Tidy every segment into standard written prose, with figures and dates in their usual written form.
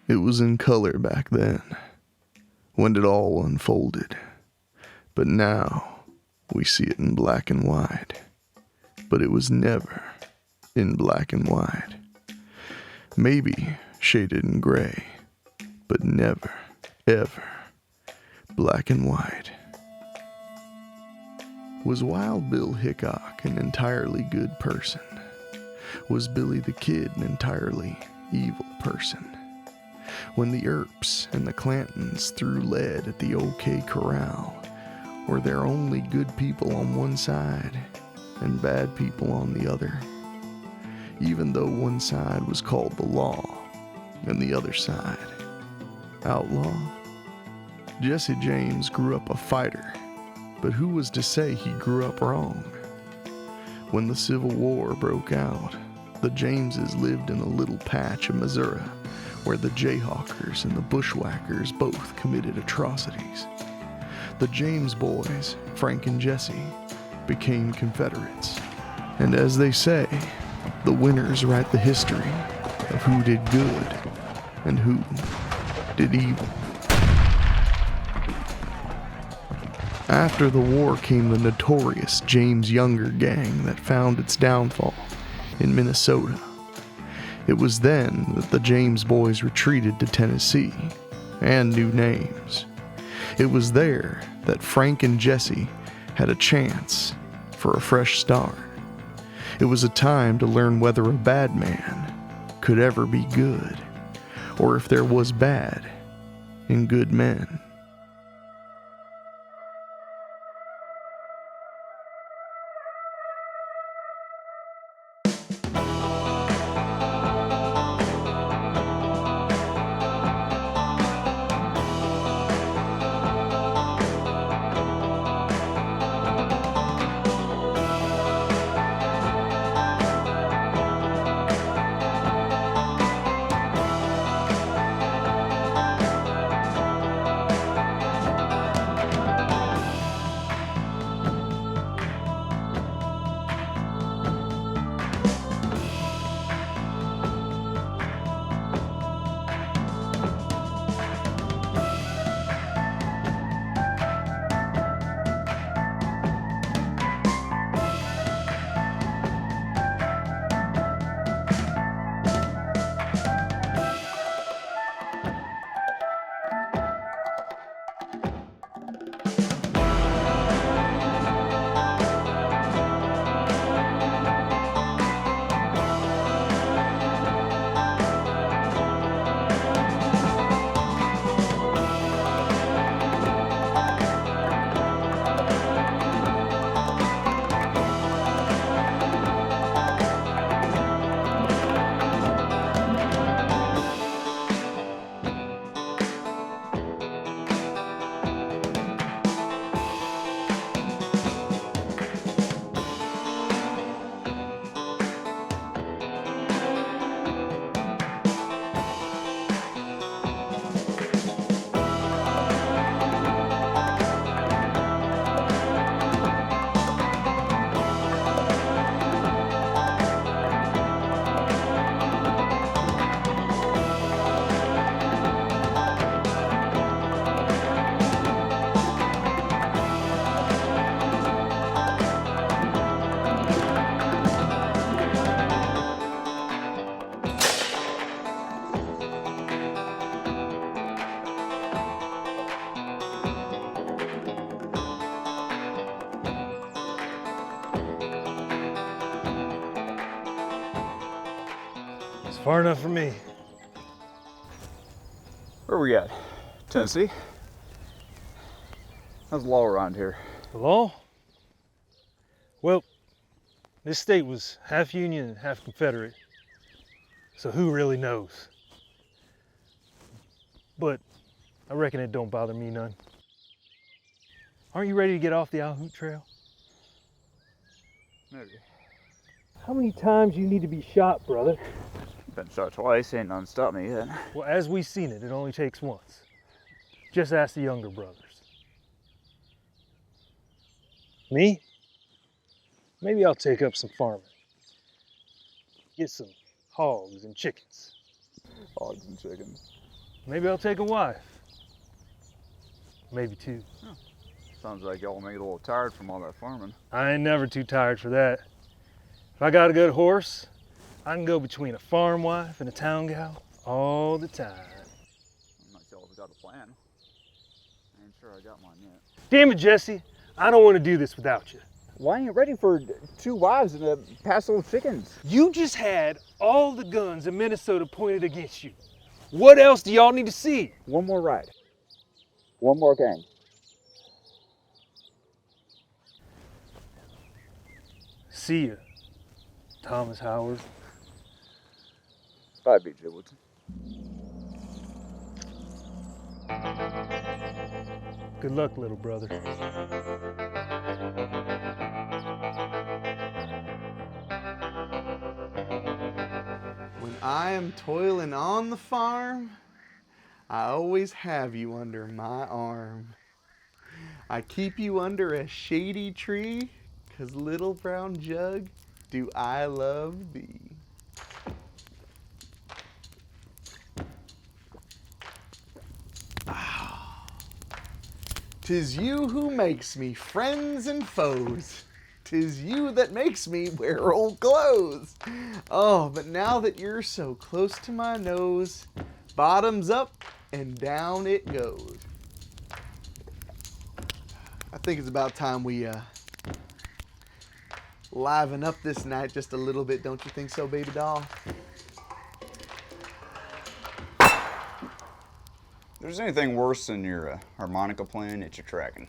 It was in color back then, when it all unfolded. But now, we see it in black and white. But it was never in black and white. Maybe shaded in gray, but never, ever black and white. Was Wild Bill Hickok an entirely good person? Was Billy the Kid an entirely evil person? When the Earps and the Clantons threw lead at the OK Corral, were there only good people on one side and bad people on the other? Even though one side was called the law and the other side outlaw? Jesse James grew up a fighter, but who was to say he grew up wrong? When the Civil War broke out, the Jameses lived in a little patch of Missouri where the Jayhawkers and the Bushwhackers both committed atrocities. The James boys, Frank and Jesse, became Confederates. And as they say, the winners write the history of who did good and who did evil. After the war came the notorious James Younger gang that found its downfall in Minnesota. It was then that the James boys retreated to Tennessee and new names. It was there that Frank and Jesse had a chance for a fresh start. It was a time to learn whether a bad man could ever be good, or if there was bad in good men. Far enough for me. Where are we at? Tennessee? How's the law around here? The law? Well, this state was half Union and half Confederate So who really knows? But I reckon it don't bother me none. Aren't you ready to get off the Out Trail? Maybe. How many times you need to be shot, brother? Been shot twice, ain't none stopped me yet. Well, as we've seen it only takes once. Just ask the younger brothers. Me? Maybe I'll take up some farming. Get some hogs and chickens. Hogs and chickens. Maybe I'll take a wife. Maybe two. Oh. Sounds like y'all may get a little tired from all that farming. I ain't never too tired for that. If I got a good horse, I can go between a farm wife and a town gal all the time. I'm not y'all got a plan. I ain't sure I got mine yet. Damn it, Jesse. I don't want to do this without you. Why ain't you ready for 2 wives and a passel of chickens? You just had all the guns in Minnesota pointed against you. What else do y'all need to see? One more ride. One more gang. See ya, Thomas Howard. Bye, B.J. Woodson. Good luck, little brother. When I am toiling on the farm, I always have you under my arm. I keep you under a shady tree, 'cause little brown jug, do I love thee. Ah. 'Tis you who makes me friends and foes. 'Tis you that makes me wear old clothes. Oh, but now that you're so close to my nose, bottoms up and down it goes. I think it's about time we liven up this night just a little bit, don't you think so, baby doll? If there's anything worse than your harmonica playing, it's your tracking.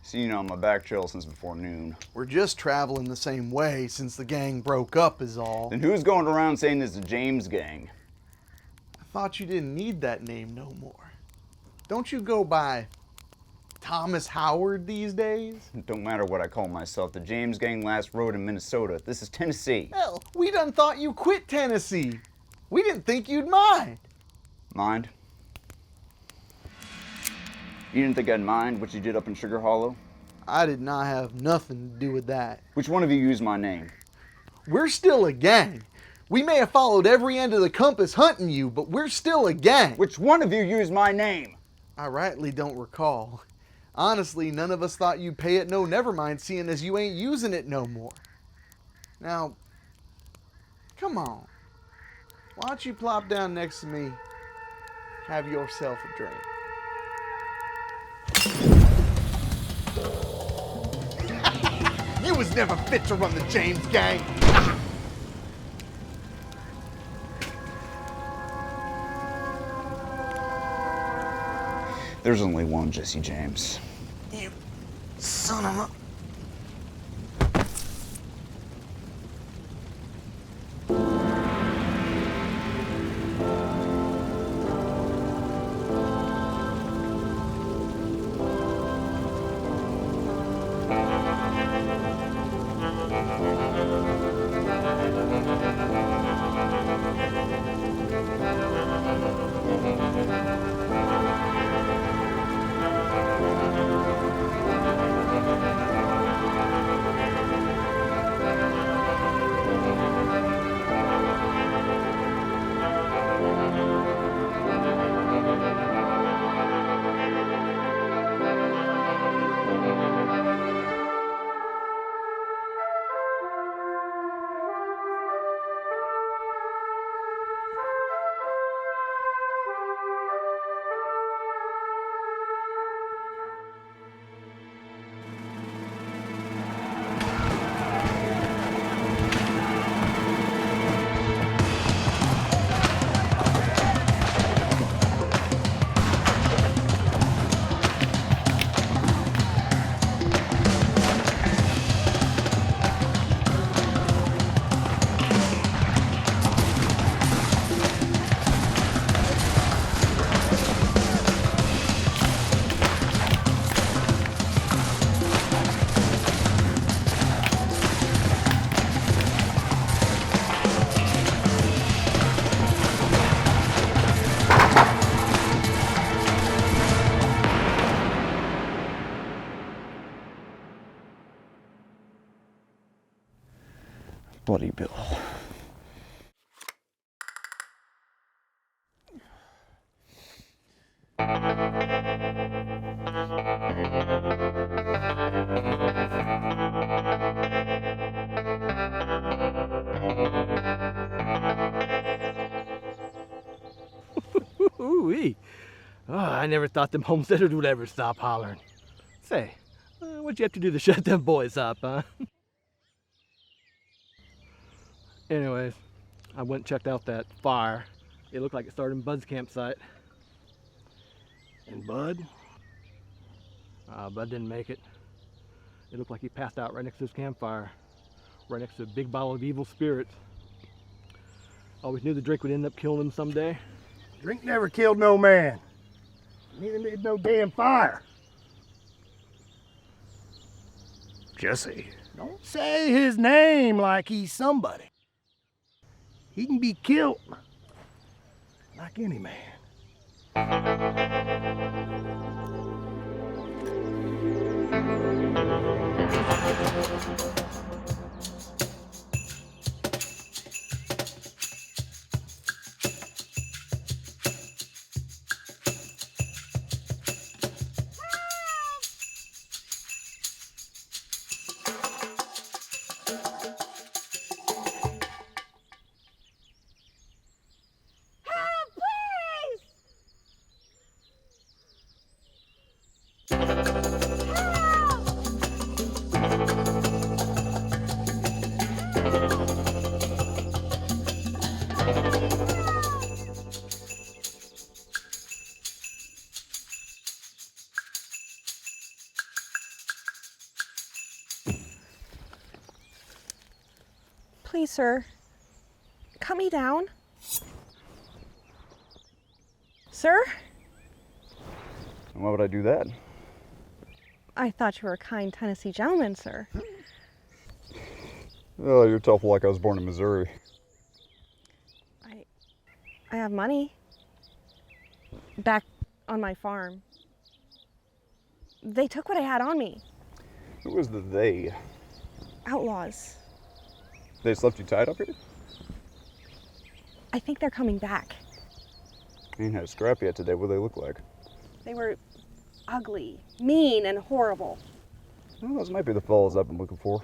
Seen you on my back trail since before noon. We're just traveling the same way since the gang broke up is all. Then who's going around saying it's the James gang? I thought you didn't need that name no more. Don't you go by Thomas Howard these days? It don't matter what I call myself. The James gang last rode in Minnesota. This is Tennessee. Hell, we done thought you quit Tennessee. We didn't think you'd mind. Mind? You didn't think I'd mind what you did up in Sugar Hollow? I did not have nothing to do with that. Which one of you used my name? We're still a gang. We may have followed every end of the compass hunting you, but we're still a gang. Which one of you used my name? I rightly don't recall. Honestly, none of us thought you'd pay it no never mind, seeing as you ain't using it no more. Now, come on. Why don't you plop down next to me, have yourself a drink. You was never fit to run the James gang. There's only one Jesse James. You son of a... bloody bill. Ooh-wee. Oh, I never thought them homesteaders would ever stop hollering. Say, what'd you have to do to shut them boys up, huh? Anyways, I went and checked out that fire. It looked like it started in Bud's campsite. And Bud? Bud didn't make it. It looked like he passed out right next to his campfire, right next to a big bottle of evil spirits. Always knew the drink would end up killing him someday. Drink never killed no man. Neither made no damn fire. Jesse. Don't say his name like he's somebody. He can be killed like any man. Please, sir, cut me down. Sir? And why would I do that? I thought you were a kind Tennessee gentleman, sir. Oh, you're tough like I was born in Missouri. I have money. Back on my farm. They took what I had on me. Who was the they? Outlaws. They just left you tied up here? I think they're coming back. I ain't had a scrap yet today. What do they look like? They were ugly, mean, and horrible. Well, those might be the fellas I've been looking for.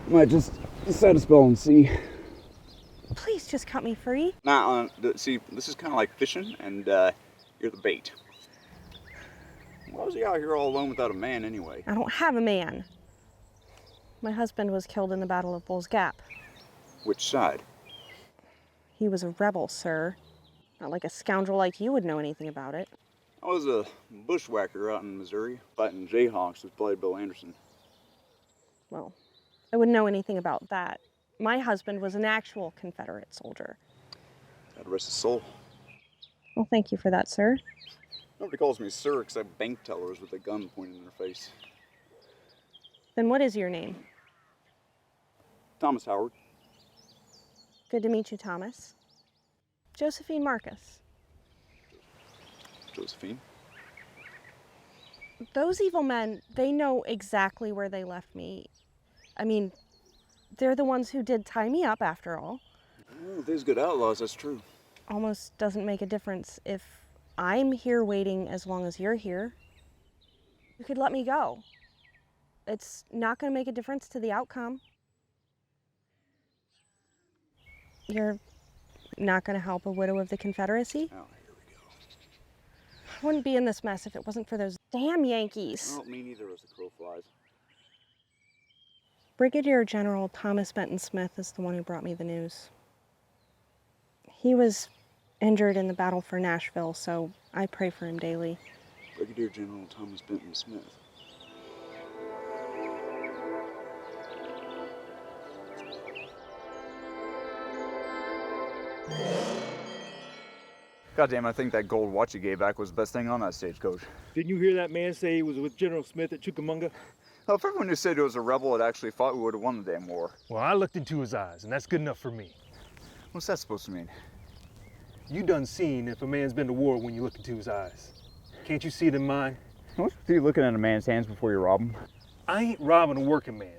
Might just decide to spell and see. Please just cut me free. Nah, see, this is kind of like fishing, and you're the bait. Why was he out here all alone without a man anyway? I don't have a man. My husband was killed in the Battle of Bull's Gap. Which side? He was a rebel, sir. Not like a scoundrel like you would know anything about it. I was a bushwhacker out in Missouri, fighting Jayhawks with Bloody Bill Anderson. Well, I wouldn't know anything about that. My husband was an actual Confederate soldier. God rest his soul. Well, thank you for that, sir. Nobody calls me sir except bank tellers with a gun pointed in their face. Then what is your name? Thomas Howard. Good to meet you, Thomas. Josephine Marcus. Josephine. Those evil men, they know exactly where they left me. I mean, they're the ones who did tie me up after all. Well, there's good outlaws, that's true. Almost doesn't make a difference if I'm here waiting as long as you're here. You could let me go. It's not going to make a difference to the outcome. You're not going to help a widow of the Confederacy? Oh, here we go. I wouldn't be in this mess if it wasn't for those damn Yankees. Well, me neither as the crow flies. Brigadier General Thomas Benton Smith is the one who brought me the news. He was injured in the battle for Nashville, so I pray for him daily. Brigadier General Thomas Benton Smith. Goddamn, I think that gold watch you gave back was the best thing on that stagecoach. Didn't you hear that man say he was with General Smith at Chickamauga? Well, if everyone who said it was a rebel had actually fought, we would have won the damn war. Well, I looked into his eyes, and that's good enough for me. What's that supposed to mean? You done seen if a man's been to war when you look into his eyes. Can't you see it in mine? What's with you looking at a man's hands before you rob him? I ain't robbing a working man.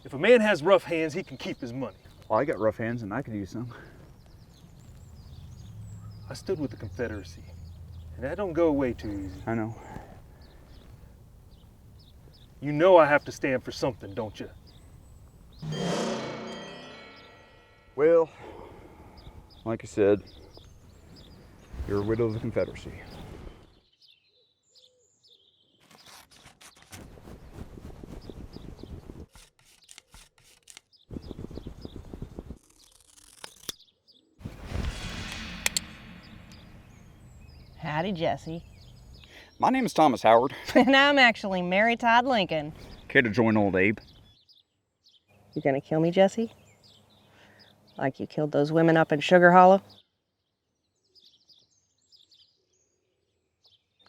If a man has rough hands, he can keep his money. Well, I got rough hands and I could use some. I stood with the Confederacy, and that don't go away too easy. I know. You know I have to stand for something, don't you? Well, like I said, you're a widow of the Confederacy. Howdy, Jesse. My name is Thomas Howard. And I'm actually Mary Todd Lincoln. Care to join old Abe? You gonna kill me, Jesse? Like you killed those women up in Sugar Hollow?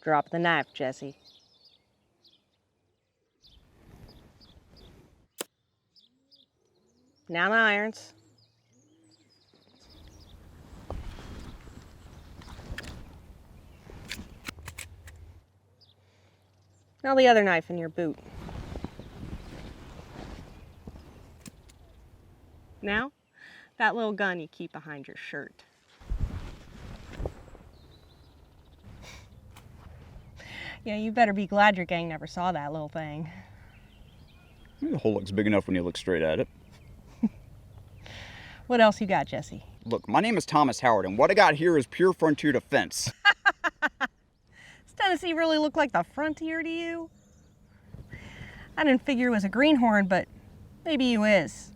Drop the knife, Jesse. Now the irons. Now the other knife in your boot. Now, that little gun you keep behind your shirt. Yeah, you better be glad your gang never saw that little thing. The hole looks big enough when you look straight at it. What else you got, Jesse? Look, my name is Thomas Howard, and what I got here is pure frontier defense. Does Tennessee really look like the frontier to you? I didn't figure it was a greenhorn, but maybe you is.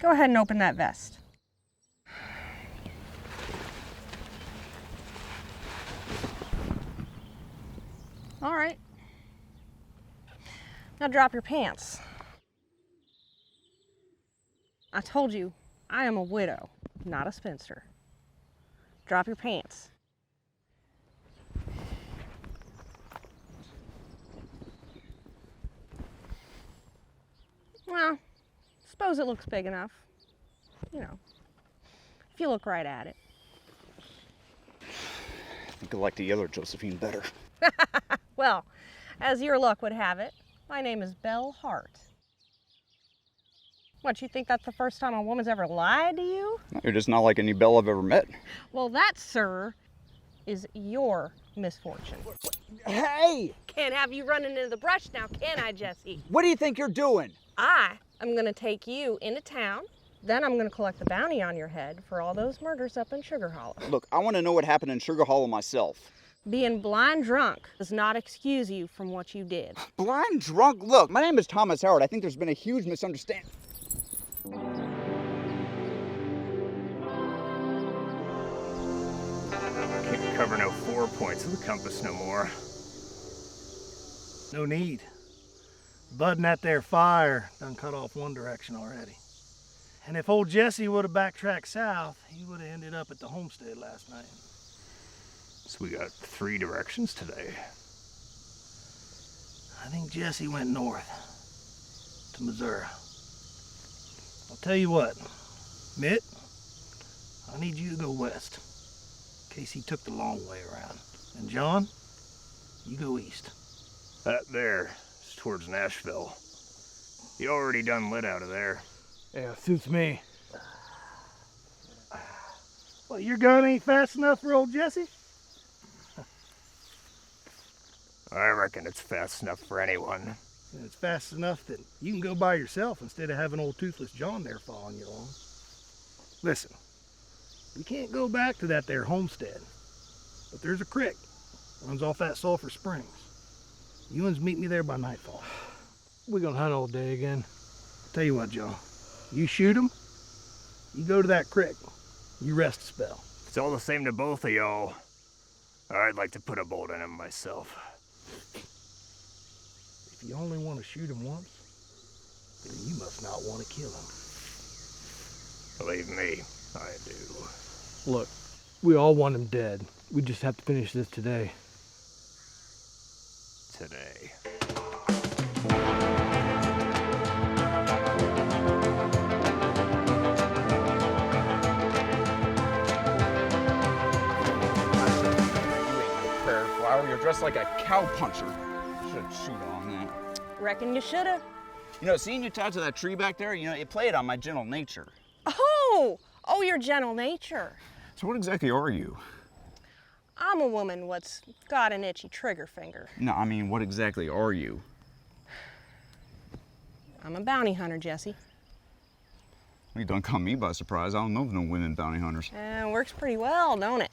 Go ahead and open that vest. All right. Now drop your pants. I told you, I am a widow, not a spinster. Drop your pants. Well, suppose it looks big enough. You know, if you look right at it. I think I like the other Josephine better. Well, as your luck would have it, my name is Belle Hart. What, you think that's the first time a woman's ever lied to you? You're just not like any belle I've ever met. Well, that, sir, is your misfortune. Hey! Can't have you running into the brush now, can I, Jesse? What do you think you're doing? I am gonna take you into town, then I'm gonna collect the bounty on your head for all those murders up in Sugar Hollow. Look, I want to know what happened in Sugar Hollow myself. Being blind drunk does not excuse you from what you did. Blind drunk? Look, my name is Thomas Howard. I think there's been a huge misunderstanding. Can't cover no 4 points of the compass no more. No need. Budding that there fire done cut off one direction already. And if old Jesse would have backtracked south, he would have ended up at the homestead last night. So we got 3 directions today. I think Jesse went north to Missouri. I'll tell you what, Mitt, I need you to go west in case he took the long way around. And John, you go east. That there is towards Nashville. You already done lit out of there. Yeah, suits me. Well, your gun ain't fast enough for old Jesse? I reckon it's fast enough for anyone. And it's fast enough that you can go by yourself instead of having old Toothless John there following you along. Listen, we can't go back to that there homestead, but there's a creek runs off that Sulphur Springs. You uns meet me there by nightfall. We're gonna hunt all day again. Tell you what, Joe, you shoot him, you go to that creek, you rest a spell. It's all the same to both of y'all. I'd like to put a bolt in him myself. If you only want to shoot him once, then you must not want to kill him. Believe me, I do. Look, we all want him dead. We just have to finish this today. Today. Flower, you're dressed like a cowpuncher. Should shoot on that. Reckon you shoulda. You know, seeing you tied to that tree back there, you know, it played on my gentle nature. Oh, your gentle nature. So what exactly are you? I'm a woman what's got an itchy trigger finger. No, I mean, what exactly are you? I'm a bounty hunter, Jesse. You done caught me by surprise. I don't know of no women bounty hunters. Works pretty well, don't it?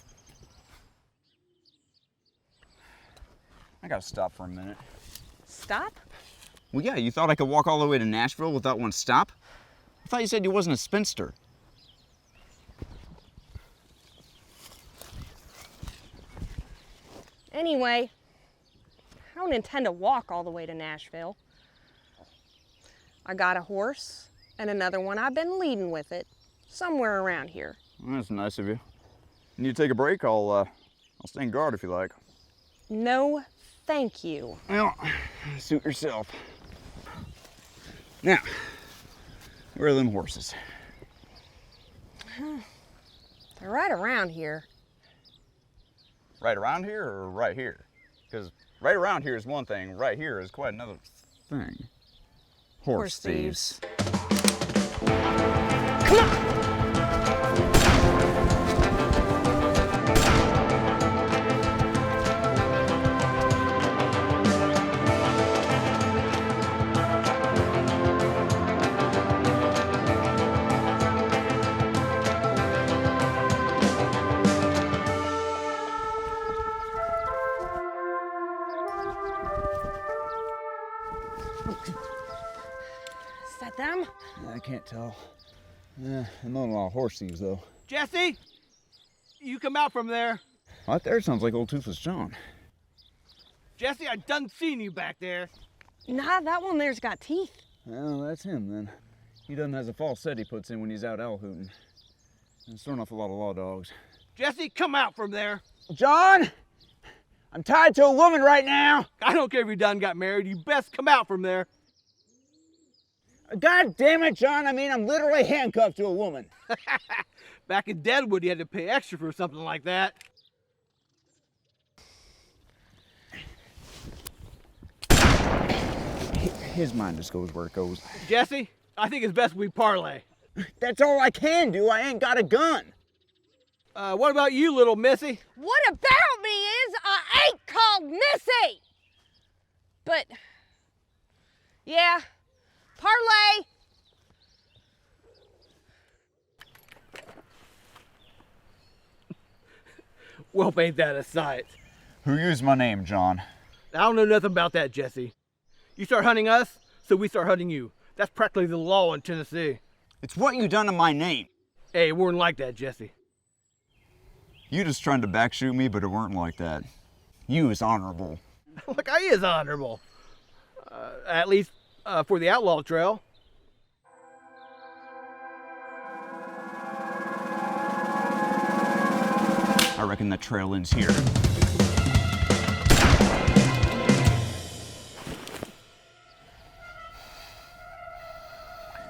I gotta stop for a minute. Stop? Well, yeah, you thought I could walk all the way to Nashville without one stop? I thought you said you wasn't a spinster. Anyway, I don't intend to walk all the way to Nashville. I got a horse and another one I've been leading with it somewhere around here. Well, that's nice of you. You need to take a break? I'll stand guard if you like. No, thank you. Well, suit yourself. Now, where are them horses? They're right around here. Right around here or right here? Because right around here is one thing, right here is quite another thing. Horse thieves. Come on! Is that them? I can't tell. I'm not a lot of horse thieves, though. Jesse, you come out from there. Right there sounds like old Toothless John. Jesse, I done seen you back there. Nah, that one there's got teeth. Well, that's him, then. He doesn't have a false set he puts in when he's out owl hooting. And it's throwing off a lot of law dogs. Jesse, come out from there. John! I'm tied to a woman right now! I don't care if you done got married. You best come out from there. God damn it, John. I mean, I'm literally handcuffed to a woman. Back in Deadwood, you had to pay extra for something like that. His mind just goes where it goes. Jesse, I think it's best we parlay. That's all I can do. I ain't got a gun. What about you, little missy? What about me is I ain't called Missy! But, yeah, parlay. Well, ain't that a sight? Who used my name, John? I don't know nothing about that, Jesse. You start hunting us, so we start hunting you. That's practically the law in Tennessee. It's what you done to my name. Hey, it weren't like that, Jesse. You just trying to backshoot me, but it weren't like that. You is honorable. Look, I is honorable. At least for the Outlaw Trail. I reckon the trail ends here.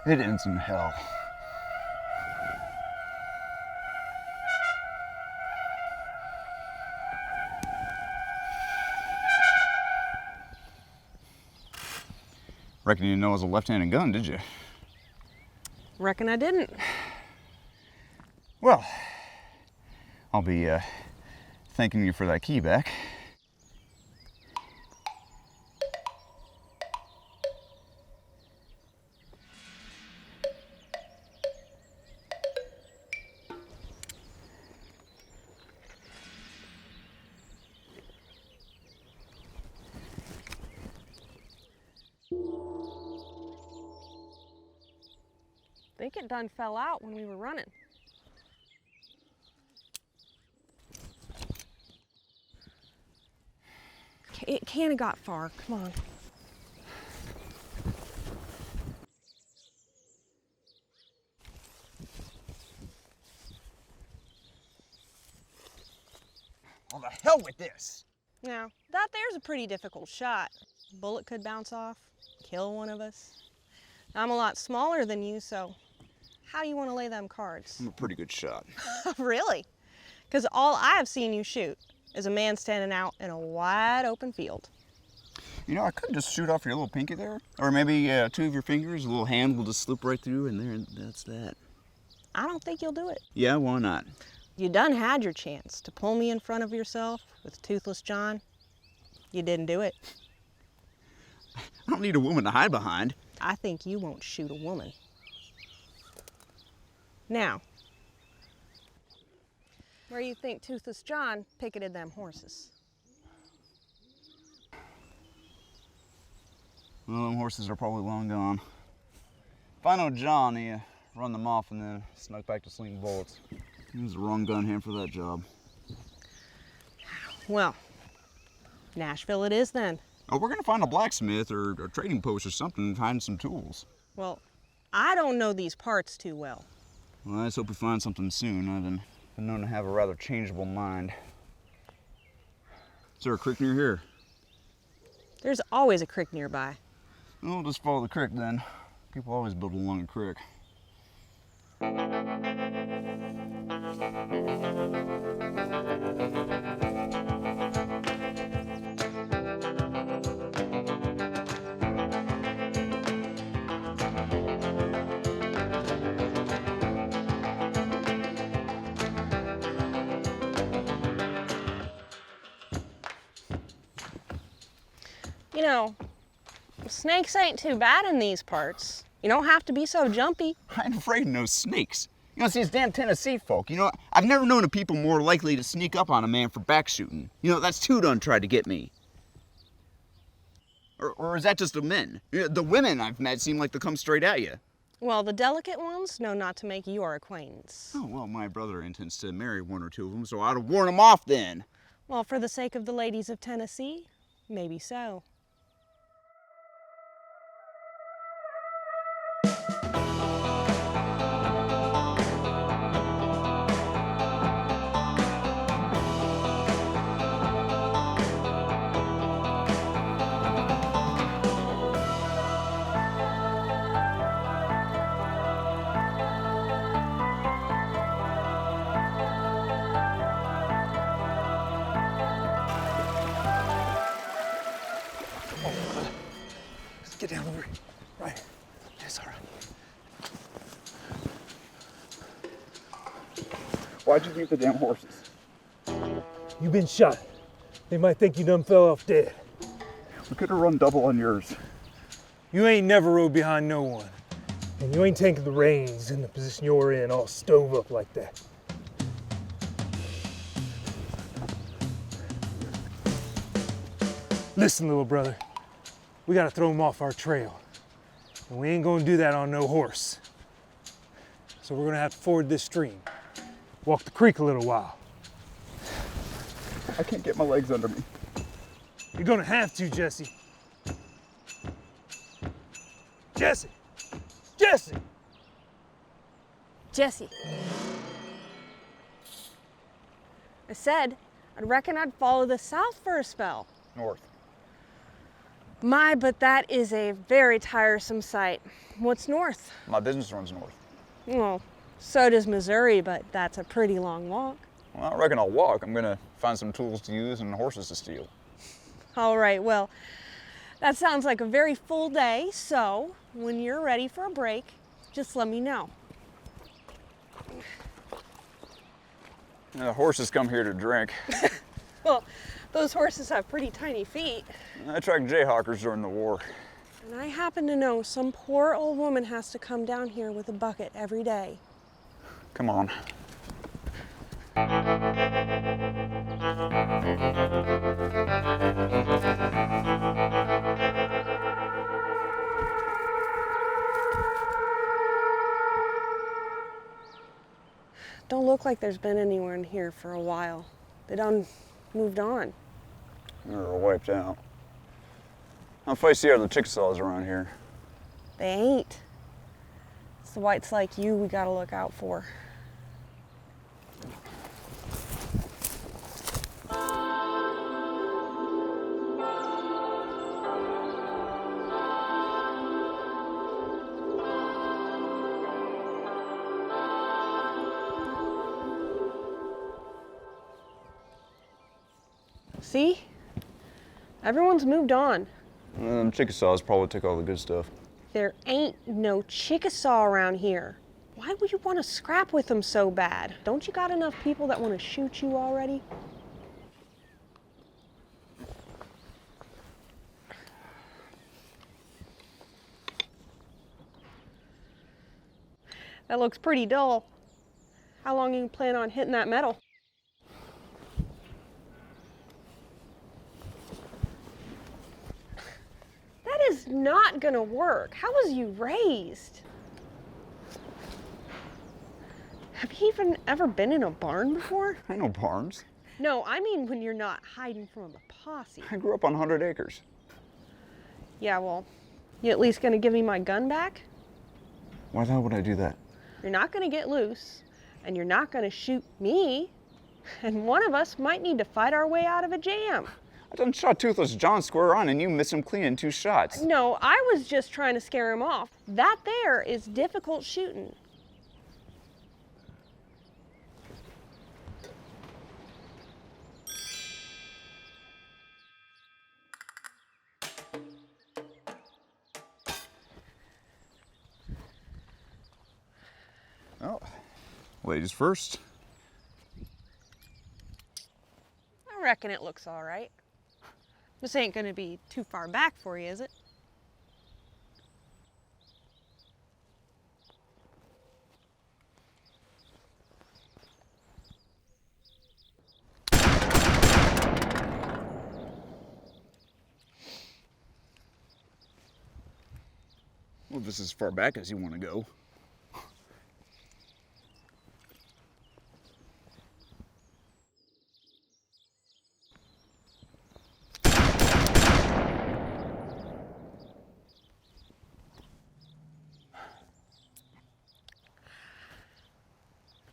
It ends in hell. Reckon you didn't know it was a left-handed gun, did you? Reckon I didn't. Well, I'll be thanking you for that key back. I think it done fell out when we were running. It can't have got far. Come on. Well, the hell with this. Now, that there's a pretty difficult shot. Bullet could bounce off, kill one of us. I'm a lot smaller than you, so how do you want to lay them cards? I'm a pretty good shot. Really? Because all I have seen you shoot is a man standing out in a wide open field. You know, I could just shoot off your little pinky there. Or maybe 2 of your fingers, a little hand will just slip right through in there, and that's that. I don't think you'll do it. Yeah, why not? You done had your chance to pull me in front of yourself with Toothless John. You didn't do it. I don't need a woman to hide behind. I think you won't shoot a woman. Now, where you think Toothless John picketed them horses? Well, them horses are probably long gone. If I know John, he run them off and then snuck back to slinging bullets. He was the wrong gun hand for that job. Well, Nashville it is then. Oh, we're gonna find a blacksmith or a trading post or something and find some tools. Well, I don't know these parts too well. Well, I just hope we find something soon. I've been known to have a rather changeable mind. Is there a creek near here? There's always a creek nearby. Well, we'll just follow the creek then. People always build along a creek. You know, snakes ain't too bad in these parts. You don't have to be so jumpy. I ain't afraid of no snakes. You know, see, it's damn Tennessee folk. You know, I've never known a people more likely to sneak up on a man for back shooting. You know, that's two done tried to get me. Or is that just the men? You know, the women I've met seem like they come straight at you. Well, the delicate ones know not to make your acquaintance. Oh, well, my brother intends to marry one or two of them, so I'd have warned him off then. Well, for the sake of the ladies of Tennessee, maybe so. Get down over right. That's all right. Why'd you leave the damn horses? You've been shot. They might think you done fell off dead. We could have run double on yours. You ain't never rode behind no one. And you ain't taking the reins in the position you're in all stove up like that. Listen, little brother. We gotta throw him off our trail. And we ain't gonna do that on no horse. So we're gonna have to ford this stream. Walk the creek a little while. I can't get my legs under me. You're gonna have to, Jesse. Jesse! Jesse! Jesse. I said, I reckon I'd follow the south for a spell. North. My, but that is a very tiresome sight. What's north? My business runs north. Well, so does Missouri, but that's a pretty long walk. Well, I reckon I'll walk. I'm gonna find some tools to use and horses to steal. All right, well, that sounds like a very full day, so when you're ready for a break, just let me know. The horses come here to drink. Well, those horses have pretty tiny feet. I tracked jayhawkers during the war. And I happen to know some poor old woman has to come down here with a bucket every day. Come on. Don't look like there's been anyone here for a while. They done moved on. They were wiped out. How feisty are the Chickasaws around here? They ain't. It's the whites like you we gotta look out for. See? Everyone's moved on. Chickasaws probably took all the good stuff. There ain't no Chickasaw around here. Why would you want to scrap with them so bad? Don't you got enough people that want to shoot you already? That looks pretty dull. How long you plan on hitting that metal? That is not gonna work. How was you raised? Have you even ever been in a barn before? I know barns. No, I mean when you're not hiding from a posse. I grew up on 100 acres. Yeah, well, you at least gonna give me my gun back? Why the hell would I do that? You're not gonna get loose, and you're not gonna shoot me, and one of us might need to fight our way out of a jam. I done shot Toothless John square on and you missed him clean in 2 shots. No, I was just trying to scare him off. That there is difficult shooting. Oh, ladies first. I reckon it looks all right. This ain't gonna be too far back for you, is it? Well, this is as far back as you want to go.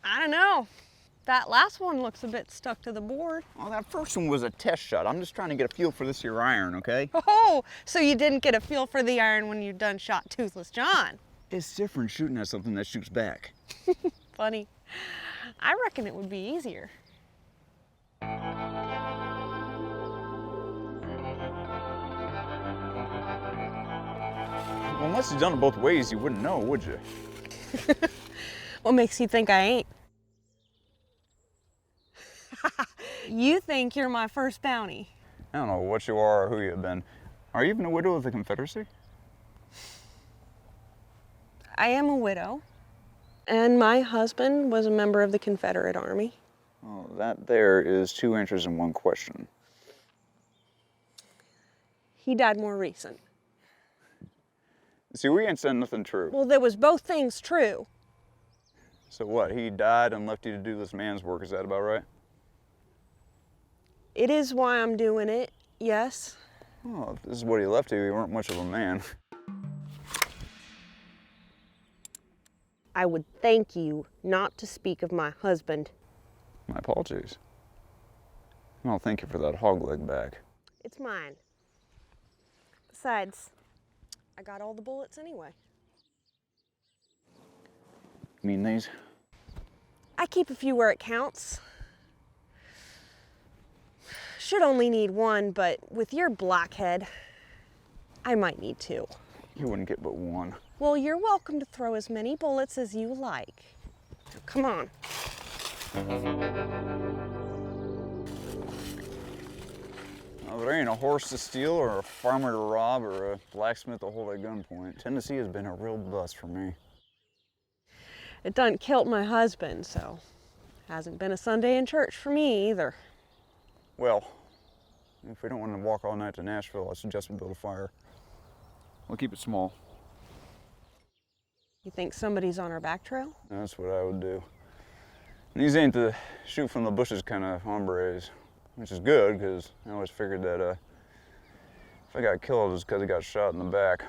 I don't know. That last one looks a bit stuck to the board. Well, that first one was a test shot. I'm just trying to get a feel for this here iron, okay? Oh, so you didn't get a feel for the iron when you done shot Toothless John. It's different shooting at something that shoots back. Funny. I reckon it would be easier. Well, unless you've done it both ways, you wouldn't know, would you? What makes you think I ain't? You think you're my first bounty. I don't know what you are or who you've been. Are you even a widow of the Confederacy? I am a widow, and my husband was a member of the Confederate Army. Oh, that there is 2 answers in one question. He died more recent. See, we ain't said nothing true. Well, there was both things true. So what, he died and left you to do this man's work, is that about right? It is why I'm doing it, yes. Oh, if this is what he left you, weren't much of a man. I would thank you not to speak of my husband. My apologies. Well, thank you for that hog leg back. It's mine. Besides, I got all the bullets anyway. You mean these? I keep a few where it counts. Should only need 1, but with your blockhead, I might need 2. You wouldn't get but 1. Well, you're welcome to throw as many bullets as you like. Come on. Well, there ain't a horse to steal or a farmer to rob or a blacksmith to hold at gunpoint. Tennessee has been a real bust for me. It done killed my husband, so hasn't been a Sunday in church for me either. Well, if we don't want to walk all night to Nashville, I suggest we build a fire. We'll keep it small. You think somebody's on our back trail? That's what I would do. And these ain't the shoot from the bushes kind of hombres, which is good, because I always figured that if I got killed, it was because I got shot in the back.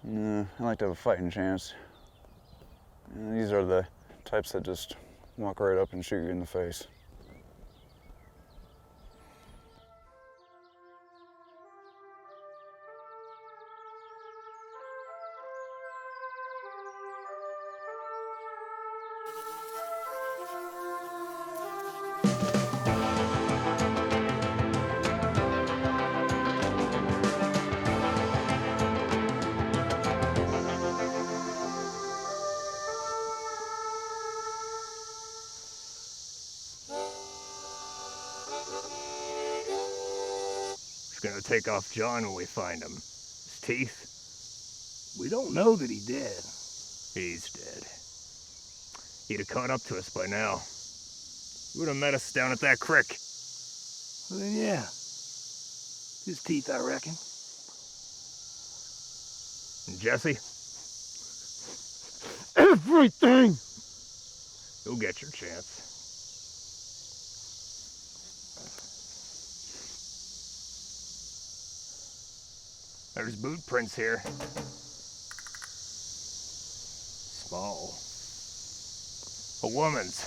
I like to have a fighting chance. And these are the types that just walk right up and shoot you in the face. gonna take off John when we find him. His teeth? We don't know that he did. He's dead. He'd have caught up to us by now. He would have met us down at that creek. Well, then, yeah. His teeth, I reckon. And Jesse? Everything! You'll get your chance. There's boot prints here. Small. A woman's.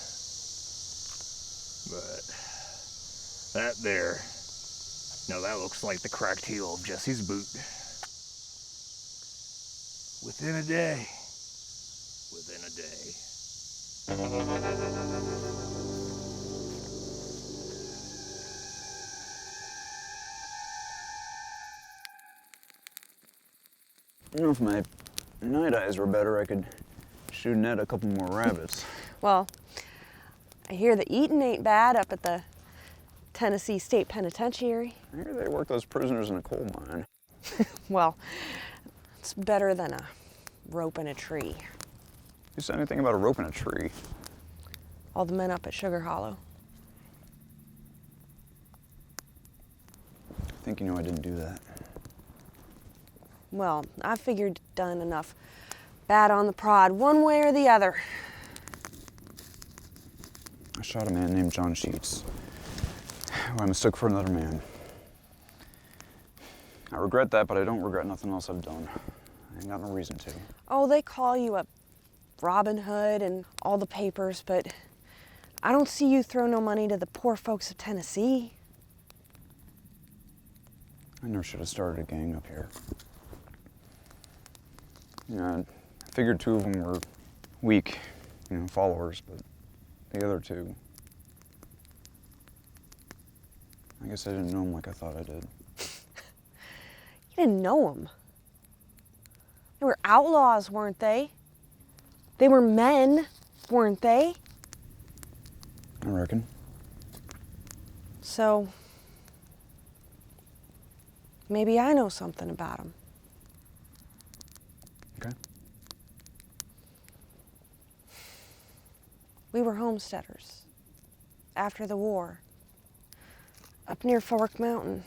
But that there. Now that looks like the cracked heel of Jesse's boot. Within a day. Within a day. You know, if my night eyes were better, I could shoot net a couple more rabbits. Well, I hear the eating ain't bad up at the Tennessee State Penitentiary. I hear they work those prisoners in a coal mine. Well, it's better than a rope in a tree. You said anything about a rope in a tree? All the men up at Sugar Hollow. I think you know I didn't do that. Well, I figured done enough bad on the prod, one way or the other. I shot a man named John Sheets, who I mistook for another man. I regret that, but I don't regret nothing else I've done. I ain't got no reason to. Oh, they call you a Robin Hood and all the papers, but I don't see you throw no money to the poor folks of Tennessee. I never should have started a gang up here. You know, I figured two of them were weak, followers, but the other two, I guess I didn't know them like I thought I did. You didn't know them. They were outlaws, weren't they? They were men, weren't they? I reckon. So, maybe I know something about them. Okay. We were homesteaders after the war, up near Fork Mountain.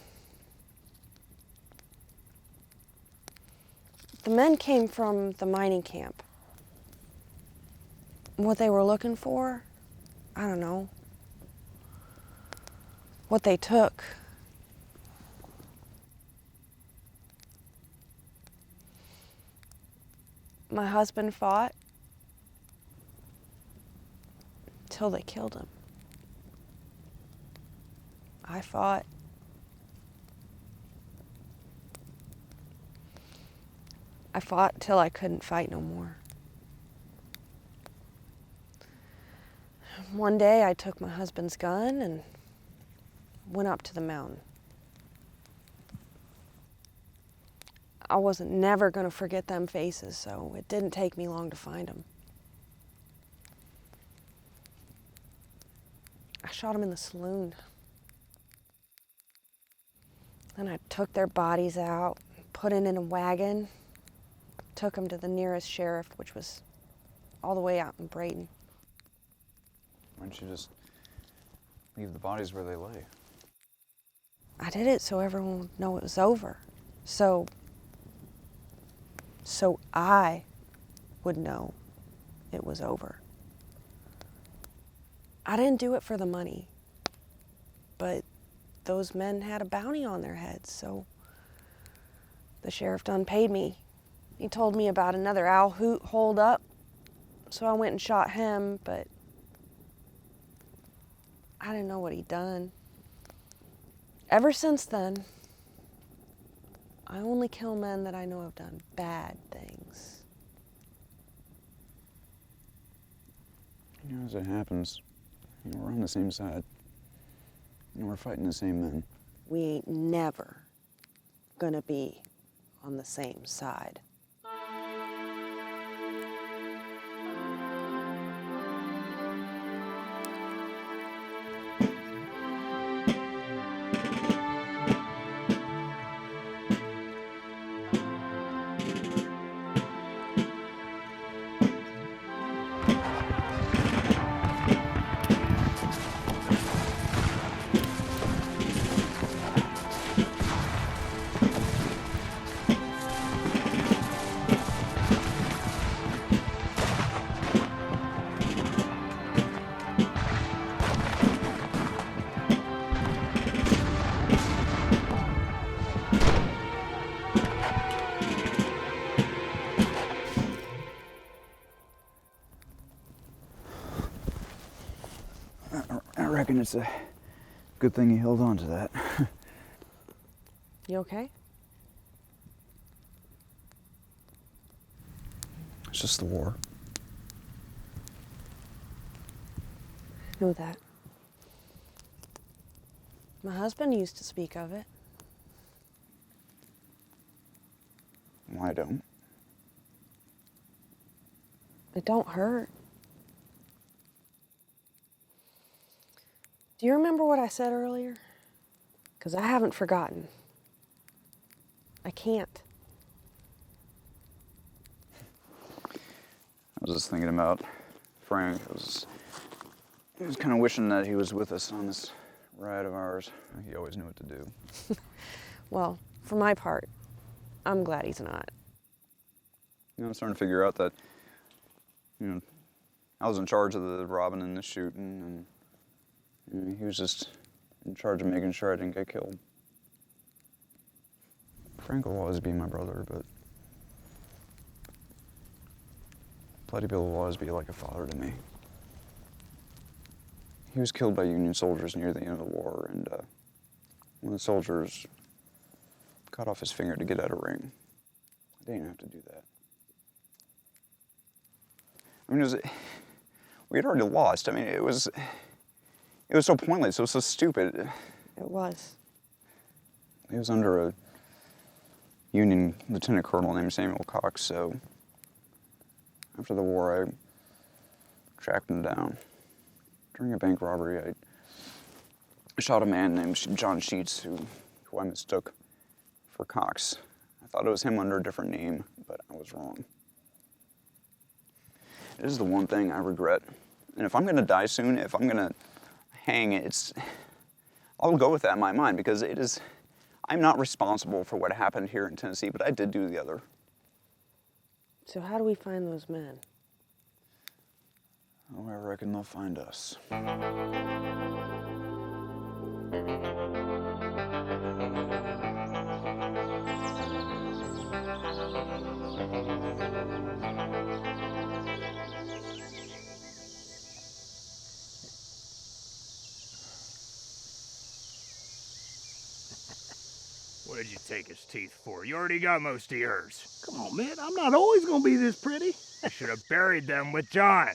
The men came from the mining camp. What they were looking for, I don't know. What they took. My husband fought till they killed him. I fought. I fought till I couldn't fight no more. One day I took my husband's gun and went up to the mountain. I wasn't never gonna forget them faces, so it didn't take me long to find them. I shot them in the saloon. Then I took their bodies out, put it in a wagon, took them to the nearest sheriff, which was all the way out in Brayton. Why don't you just leave the bodies where they lay? I did it so everyone would know it was over. So I would know it was over. I didn't do it for the money, but those men had a bounty on their heads, so the sheriff done paid me. He told me about another owl hoot holed up, so I went and shot him, but I didn't know what he'd done. Ever since then, I only kill men that I know have done bad things. As it happens, we're on the same side. We're fighting the same men. We ain't never gonna be on the same side. reckon it's a good thing he held on to that. You okay? It's just the war. I know that. My husband used to speak of it. Well, I don't. It don't hurt. Do you remember what I said earlier? Because I haven't forgotten. I can't. I was just thinking about Frank. I was kind of wishing that he was with us on this ride of ours. He always knew what to do. Well, for my part, I'm glad he's not. You know, I'm starting to figure out that, you know, I was in charge of the robbing and the shooting, and you know, he was just in charge of making sure I didn't get killed. Frank will always be my brother, but Bloody Bill will always be like a father to me. He was killed by Union soldiers near the end of the war, and when the soldiers cut off his finger to get out of ring, they didn't have to do that. I mean, we had already lost. I mean, it was so pointless. It was so stupid. It was. He was under a Union lieutenant colonel named Samuel Cox, so after the war, I tracked him down. During a bank robbery, I shot a man named John Sheets, who I mistook for Cox. I thought it was him under a different name, but I was wrong. It is the one thing I regret. And if I'm gonna die soon, if I'm gonna hang, I'll go with that in my mind, because I'm not responsible for what happened here in Tennessee, but I did do the other. So how do we find those men? Oh, I reckon they'll find us. What did you take his teeth for? You already got most of yours. Come on, man. I'm not always gonna be this pretty. You should have buried them with John.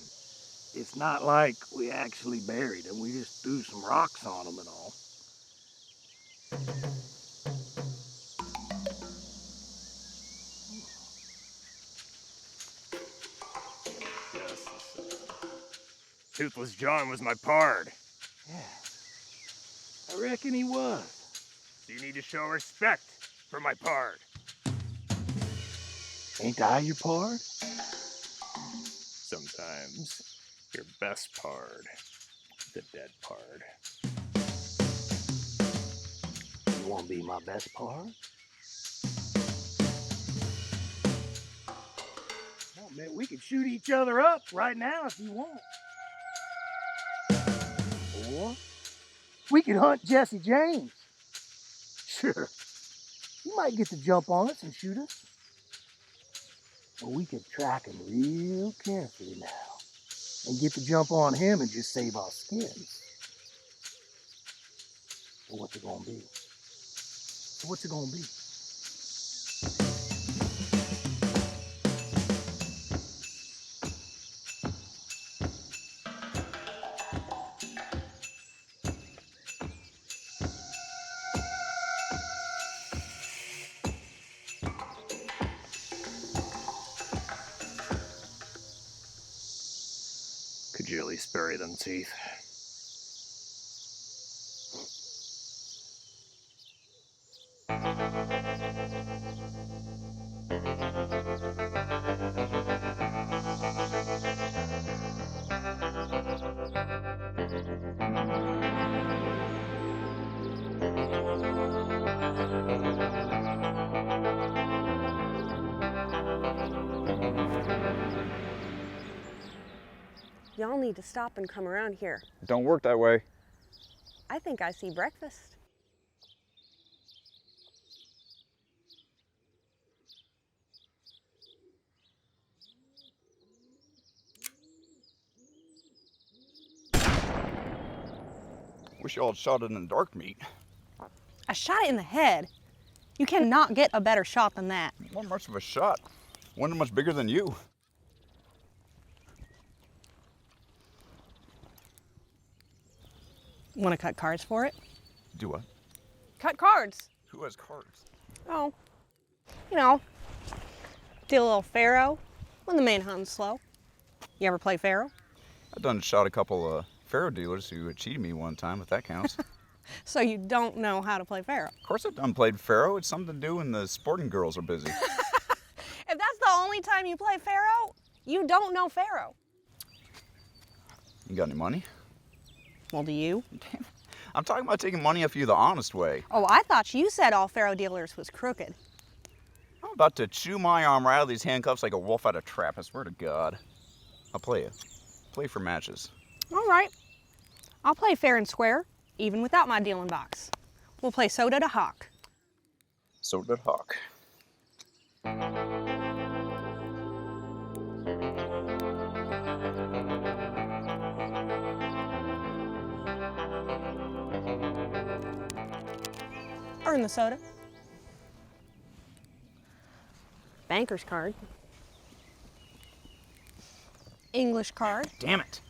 It's not like we actually buried him. We just threw some rocks on him and all. Toothless John was my pard. Yeah, I reckon he was. So you need to show respect for my pard. Ain't I your pard? Sometimes your best pard, the dead pard. You wanna be my best pard? Come on, man, we could shoot each other up right now if you want. Or we could hunt Jesse James. Sure, he might get to jump on us and shoot us. But we could track him real carefully now and get the jump on him and just save our skins. So what's it gonna be? So what's it gonna be? Could you at least bury them teeth? Y'all need to stop and come around here. It don't work that way. I think I see breakfast. Wish y'all had shot it in dark meat. I shot it in the head. You cannot get a better shot than that. Not much of a shot. Wasn't much bigger than you. Want to cut cards for it? Do what? Cut cards. Who has cards? Oh, you know, deal a little faro when the main hunting's slow. You ever play faro? I done shot a couple of faro dealers who had cheated me one time, if that counts. So you don't know how to play faro? Of course I've done played faro. It's something to do when the sporting girls are busy. If that's the only time you play faro, you don't know faro. You got any money? Well, do you? I'm talking about taking money off you the honest way. Oh, I thought you said all faro dealers was crooked. I'm about to chew my arm right out of these handcuffs like a wolf out of a trap, I swear to God. I'll play you. Play for matches. All right. I'll play fair and square, even without my dealing box. We'll play soda to hawk. Soda to hawk. Earn the soda. Banker's card. English card. Damn it.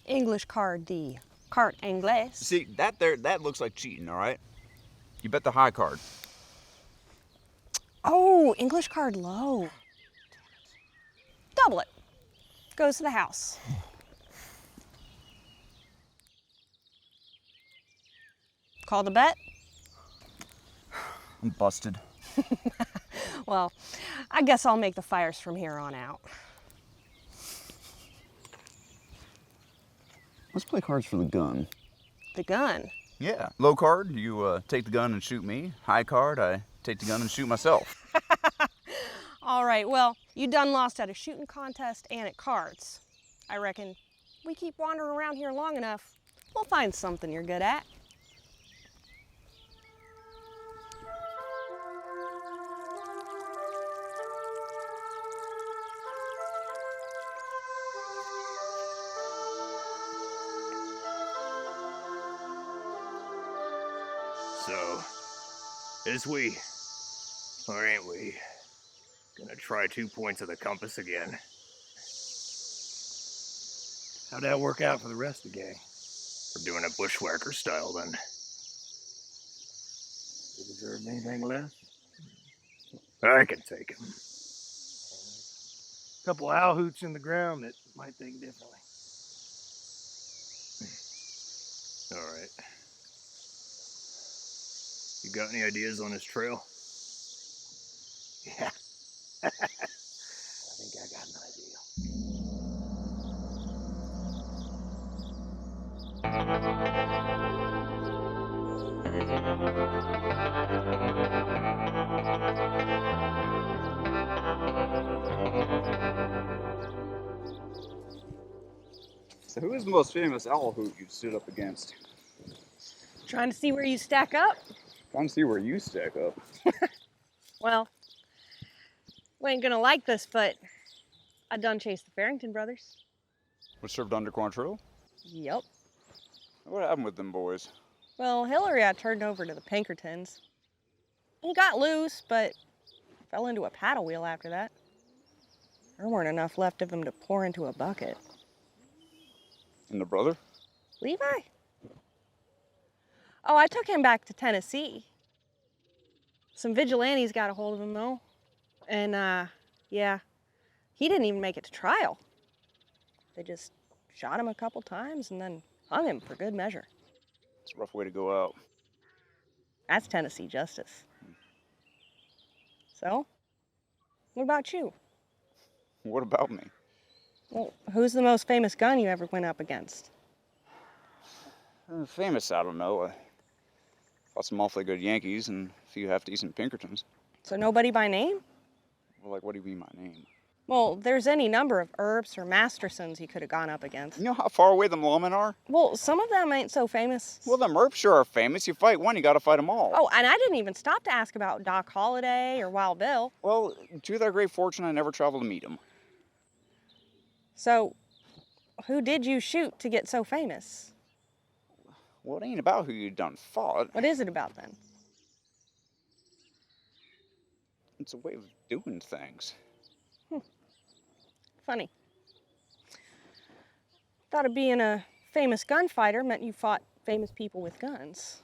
English card, the carte anglaise. See, that looks like cheating, all right? You bet the high card. Oh, English card low. Double it. Goes to the house. Call the bet? I'm busted. Well, I guess I'll make the fires from here on out. Let's play cards for the gun. The gun? Yeah. Low card, you take the gun and shoot me. High card, I take the gun and shoot myself. All right, well, you done lost at a shooting contest and at cards. I reckon we keep wandering around here long enough, we'll find something you're good at. So, is we, or ain't we, gonna try 2 points of the compass again? How'd that work out for the rest of the gang? We're doing it bushwhacker style then. You deserve anything less? I can take him. Couple owl hoots in the ground that might think differently. All right. You got any ideas on his trail? Yeah. I think I got an idea. So who is the most famous owl hoot you've stood up against? Trying to see where you stack up? Trying to see where you stack up. Well, we ain't gonna like this, but I done chased the Farrington brothers. Was served under Quantrill? Yep. What happened with them boys? Well, Hillary I turned over to the Pinkertons. He got loose, but fell into a paddle wheel after that. There weren't enough left of him to pour into a bucket. And the brother? Levi? Oh, I took him back to Tennessee. Some vigilantes got a hold of him, though. And, yeah, he didn't even make it to trial. They just shot him a couple times and then hung him for good measure. It's a rough way to go out. That's Tennessee justice. So, what about you? What about me? Well, who's the most famous gun you ever went up against? Famous, I don't know. I fought some awfully good Yankees and a few half-decent Pinkertons. So nobody by name? Well, like, what do you mean my name? Well, there's any number of Earps or Mastersons you could have gone up against. You know how far away them lawmen are? Well, some of them ain't so famous. Well, them Earps sure are famous. You fight one, you gotta fight them all. Oh, and I didn't even stop to ask about Doc Holliday or Wild Bill. Well, to their great fortune, I never traveled to meet them. So, who did you shoot to get so famous? Well, it ain't about who you done fought. What is it about then? It's a way of doing things. Funny. Thought of being a famous gunfighter meant you fought famous people with guns.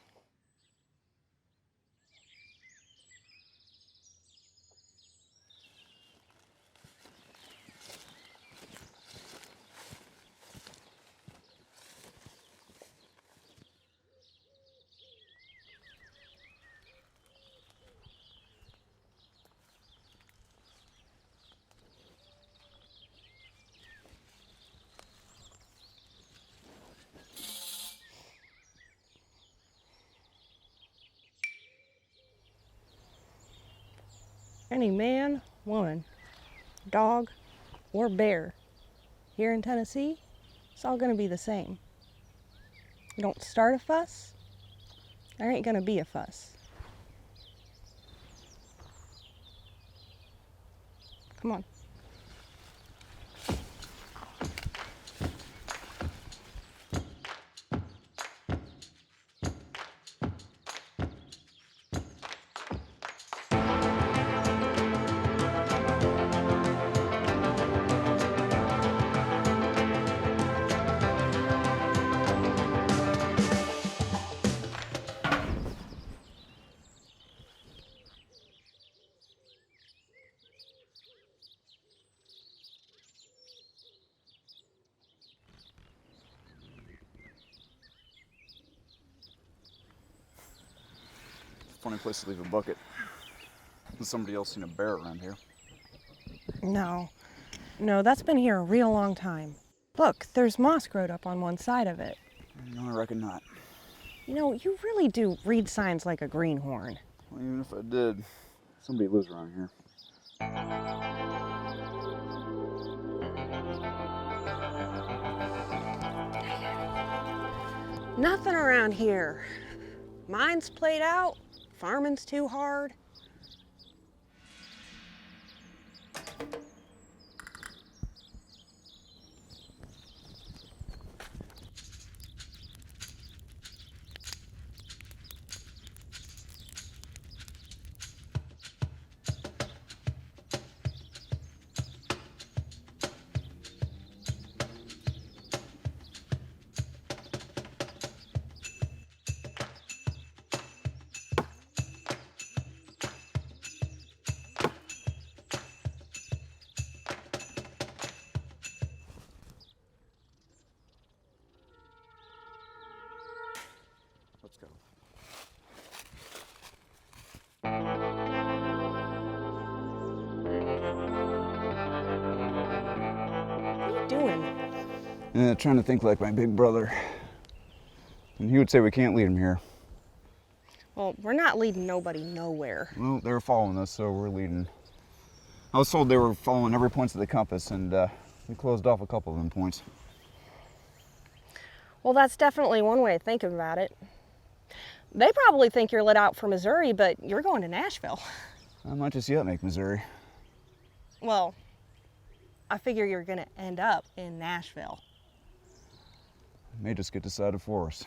Any man, woman, dog, or bear here in Tennessee, it's all gonna be the same. You don't start a fuss, there ain't gonna be a fuss. Come on. Funny place to leave a bucket. Has somebody else seen a bear around here? No, that's been here a real long time. Look, there's moss growed up on one side of it. No, I reckon not. You know, you really do read signs like a greenhorn. Well, even if I did, somebody lives around here. Nothing around here. Mine's played out, farming's too hard. Let's go. What are you doing? Yeah, trying to think like my big brother. And he would say we can't lead him here. Well, we're not leading nobody nowhere. Well, they were following us, so we're leading. I was told they were following every point of the compass, and we closed off a couple of them points. Well, that's definitely one way of thinking about it. They probably think you're lit out for Missouri, but you're going to Nashville. I might just yet make Missouri. Well, I figure you're gonna end up in Nashville. May just get decided for us.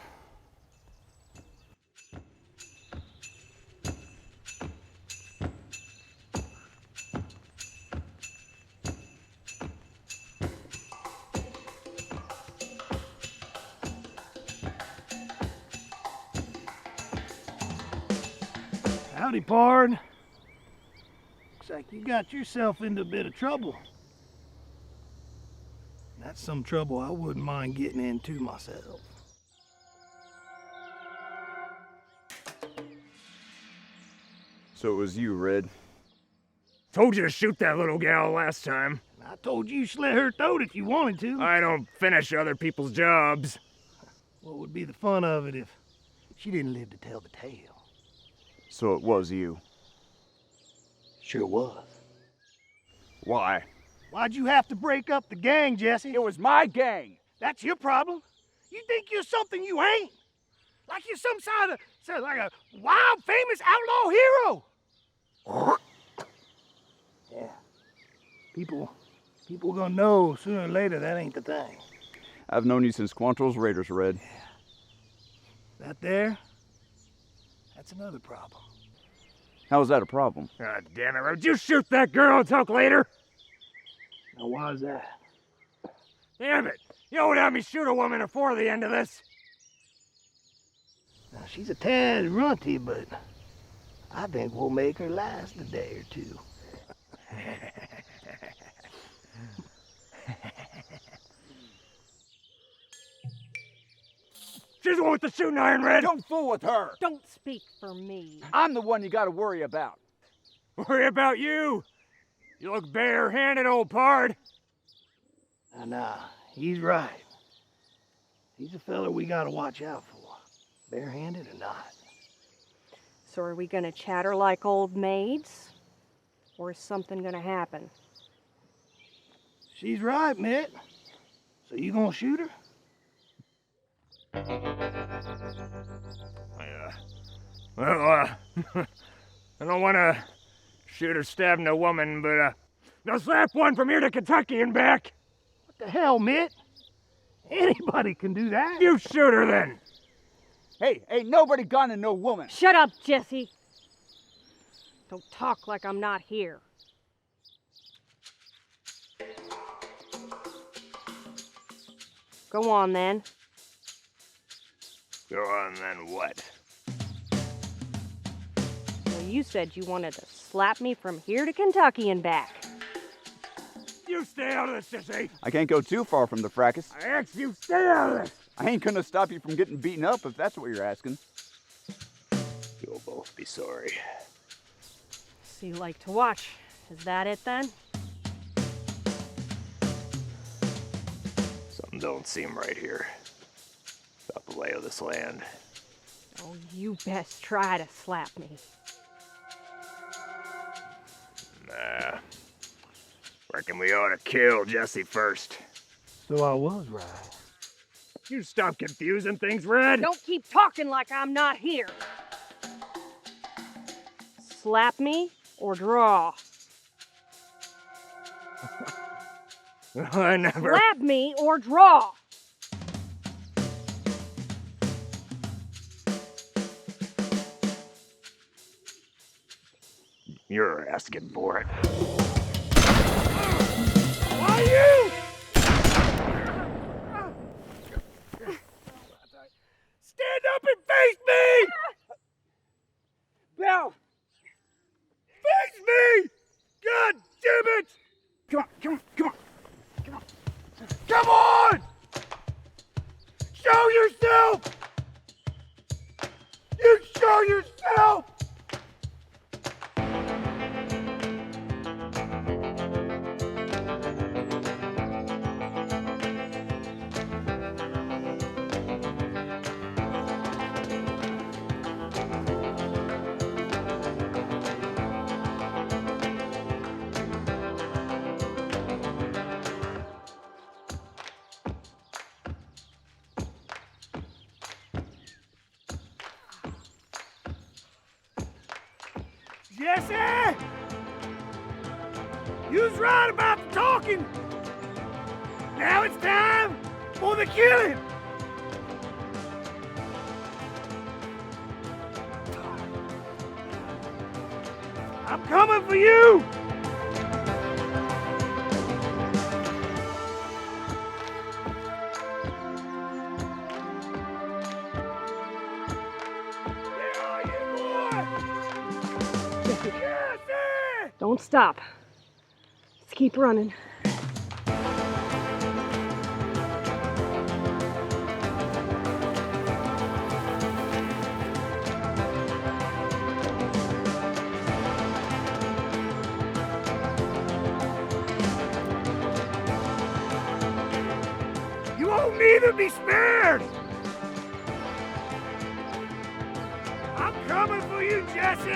Howdy, pard. Looks like you got yourself into a bit of trouble. That's some trouble I wouldn't mind getting into myself. So it was you, Red. Told you to shoot that little gal last time. I told you slit her throat if you wanted to. I don't finish other people's jobs. What would be the fun of it if she didn't live to tell the tale? So it was you. Sure was. Why? Why'd you have to break up the gang, Jesse? It was my gang. That's your problem. You think you're something you ain't. Like you're some like a wild, famous outlaw hero. Yeah. People gonna know sooner or later that ain't the thing. I've known you since Quantrill's Raiders, Red. That there, that's another problem. How is that a problem? God damn it, Red. Did you shoot that girl and talk later? Now, why is that? Damn it. You won't have me shoot a woman before the end of this. Now, she's a tad runty, but I think we'll make her last a day or two. She's the one with the shooting iron, Red. Don't fool with her. Don't speak for me. I'm the one you gotta worry about. Worry about you. You look bare-handed, old pard. Nah, he's right. He's a fella we gotta watch out for, barehanded or not. So are we gonna chatter like old maids? Or is something gonna happen? She's right, Mitt. So you gonna shoot her? I don't want to shoot or stab no woman, but I'll slap one from here to Kentucky and back. What the hell, Mitt? Anybody can do that. You shoot her then. Hey, ain't nobody gonna no woman. Shut up, Jesse. Don't talk like I'm not here. Go on then. Go on then what? Well, you said you wanted to slap me from here to Kentucky and back. You stay out of this, sissy. I can't go too far from the fracas. I asked you stay out of this. I ain't gonna stop you from getting beaten up if that's what you're asking. You'll both be sorry. So you like to watch. Is that it then? Something don't seem right here. About the lay of this land. Oh, you best try to slap me. Nah. Reckon we ought to kill Jesse first. So I was right. You stop confusing things, Red. Don't keep talking like I'm not here. Slap me or draw. I never. Slap me or draw. You're asking for it. Why you? Stand up and face me! Bell! Face me! God damn it! Come on, come on, come on. Come on! Show yourself! You show yourself! Jesse! You was right about the talking. Now it's time for the killing. I'm coming for you. Where are you, boy? Jesse! Don't stop. Let's keep running. You won't neither be spared! I'm coming for you, Jesse!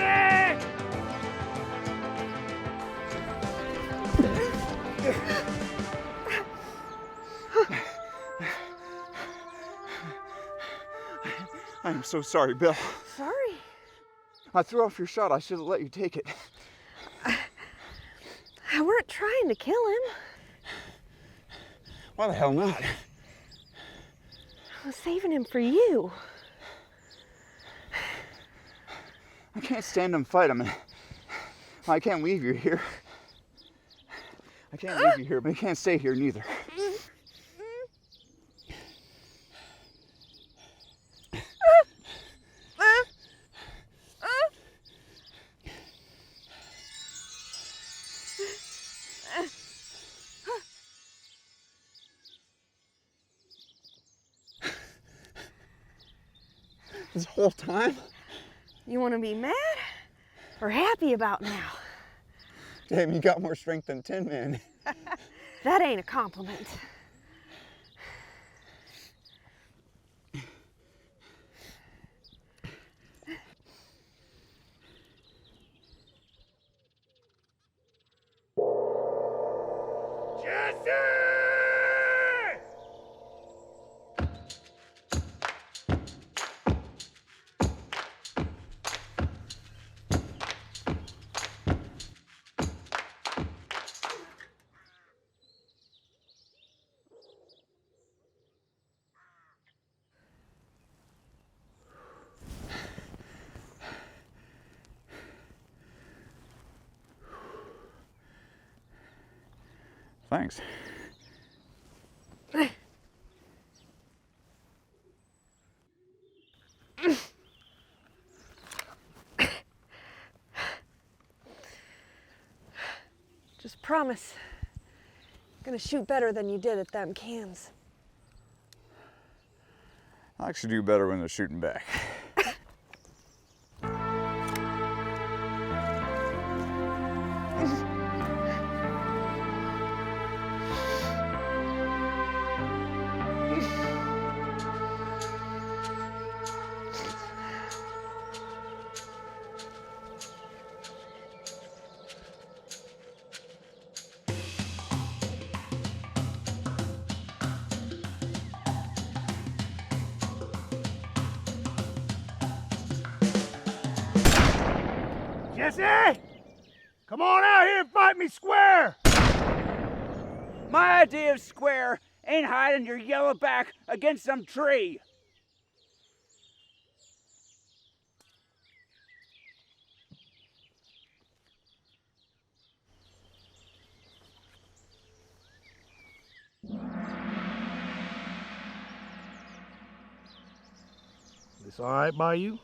I am so sorry, Bill. Sorry. I threw off your shot. I should have let you take it. I weren't trying to kill him. Why the hell not? I was saving him for you. I can't stand him fight. I can't leave you here. I can't leave you here, but I can't stay here neither. This whole time? You want to be mad or happy about now? Damn, you got more strength than Tin Man. That ain't a compliment. Thanks. Just promise. You're gonna shoot better than you did at them cans. I actually do better when they're shooting back. Jesse! Come on out here and fight me square! My idea of square ain't hiding your yellow back against some tree. This all right by you?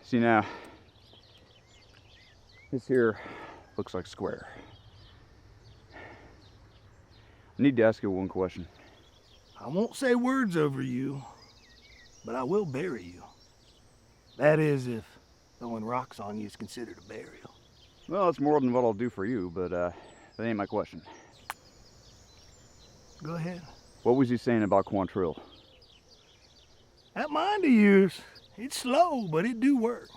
See now, this here looks like square. I need to ask you one question. I won't say words over you, but I will bury you. That is, if throwing rocks on you is considered a burial. Well, it's more than what I'll do for you, but that ain't my question. Go ahead. What was he saying about Quantrill? That mind of yours, it's slow, but it do work.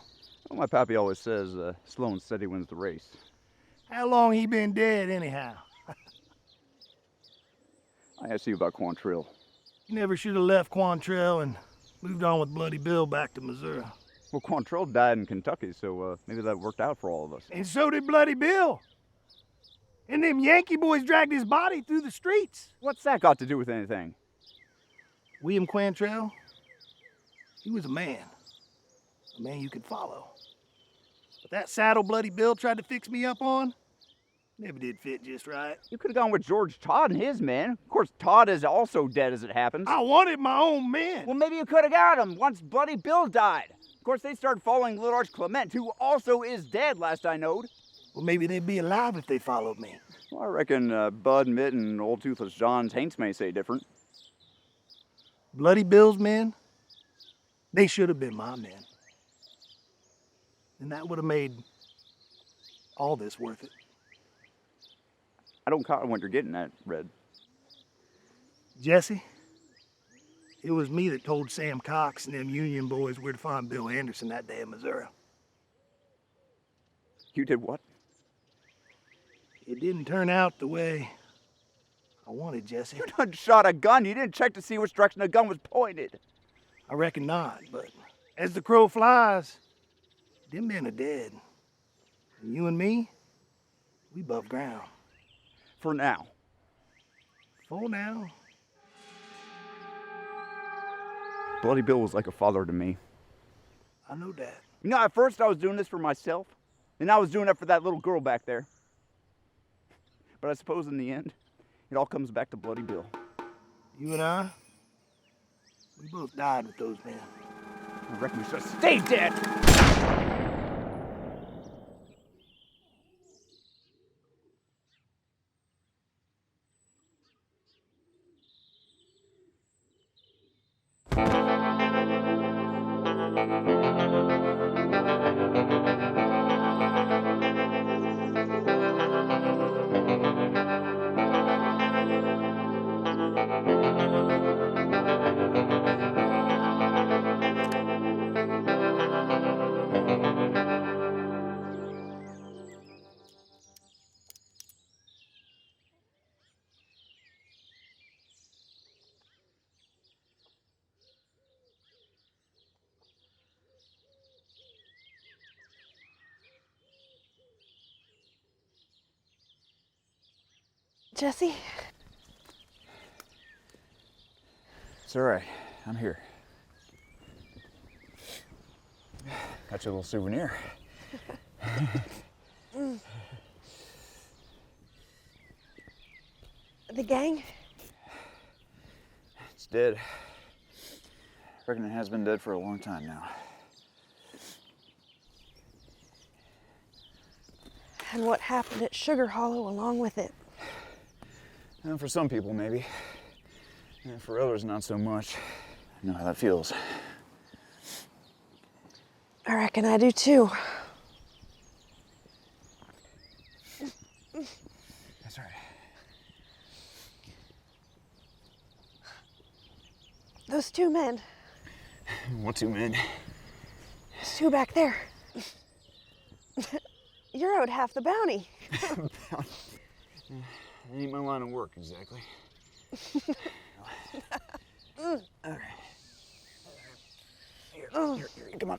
Well, my pappy always says slow and steady wins the race. How long he been dead, anyhow? I asked you about Quantrill. You never should have left Quantrill and moved on with Bloody Bill back to Missouri. Well, Quantrill died in Kentucky, so maybe that worked out for all of us. And so did Bloody Bill. And them Yankee boys dragged his body through the streets. What's that got to do with anything? William Quantrill, he was a man you could follow. But that saddle Bloody Bill tried to fix me up on, never did fit just right. You could have gone with George Todd and his men. Of course, Todd is also dead as it happens. I wanted my own men. Well, maybe you could have got him once Bloody Bill died. Of course, they started following Little Arch Clement, who also is dead, last I knowed. Well, maybe they'd be alive if they followed me. Well, I reckon Bud, Mitt, and Old Toothless John's Haints may say different. Bloody Bill's men, they should have been my men. And that would have made all this worth it. I don't cotton what you're getting at, Red. Jesse, it was me that told Sam Cox and them Union boys where to find Bill Anderson that day in Missouri. You did what? It didn't turn out the way I wanted, Jesse. You done shot a gun. You didn't check to see which direction the gun was pointed. I reckon not, but as the crow flies, them men are dead. And you and me, we above ground. For now. For now. Bloody Bill was like a father to me. I know that. You know, at first I was doing this for myself, and I was doing it for that little girl back there. But I suppose in the end, it all comes back to Bloody Bill. You and I, we both died with those men. I reckon we should stay dead! Jesse? It's all right. I'm here. Got you a little souvenir. The gang? It's dead. Reckon it has been dead for a long time now. And what happened at Sugar Hollow along with it? And for some people, maybe. And for others, not so much. I know how that feels. I reckon I do too. That's right. Those two men. What two men? Those two back there. You're owed half the bounty. It ain't my line of work, exactly. All right. Here, come on.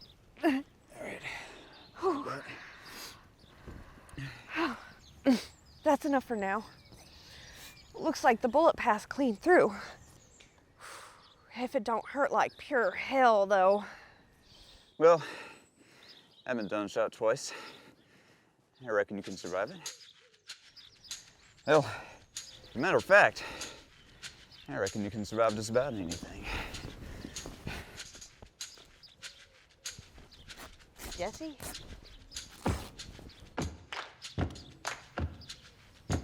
All right. That's enough for now. Looks like the bullet passed clean through. If it don't hurt like pure hell, though. Well, I've been done shot twice. I reckon you can survive it. Well, as a matter of fact, I reckon you can survive just about anything. Jesse?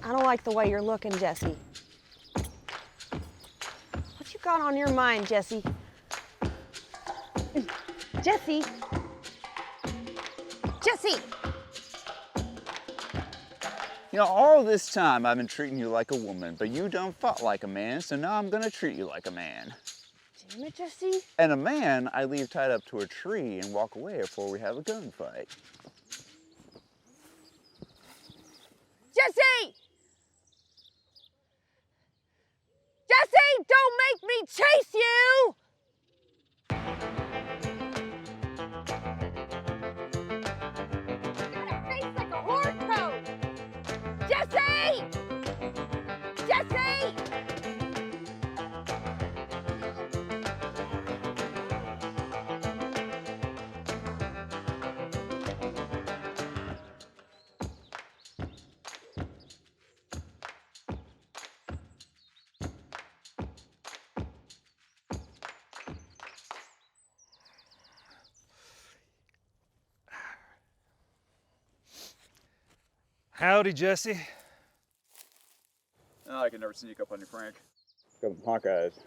I don't like the way you're looking, Jesse. What you got on your mind, Jesse? Jesse! Jesse! You know, all this time I've been treating you like a woman, but you done fought like a man, so now I'm gonna treat you like a man. Damn it, Jesse. And a man, I leave tied up to a tree and walk away before we have a gunfight. Jesse! Jesse, don't make me chase you! You got a face like a horse toad! Jesse! Jesse! Howdy, Jesse. Oh, I can never sneak up on you, Frank. Got them hawk eyes.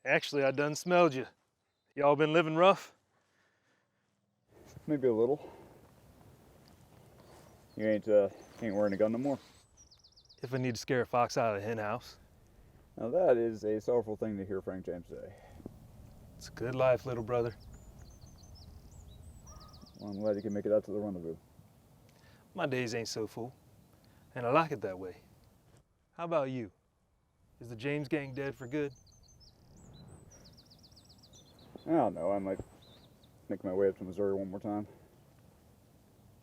Actually, I done smelled you. Y'all been living rough? Maybe a little. You ain't wearing a gun no more. If I need to scare a fox out of the hen house. Now that is a sorrowful thing to hear Frank James say. It's a good life, little brother. Well, I'm glad you can make it out to the rendezvous. My days ain't so full, and I like it that way. How about you? Is the James gang dead for good? I don't know, I might make my way up to Missouri one more time.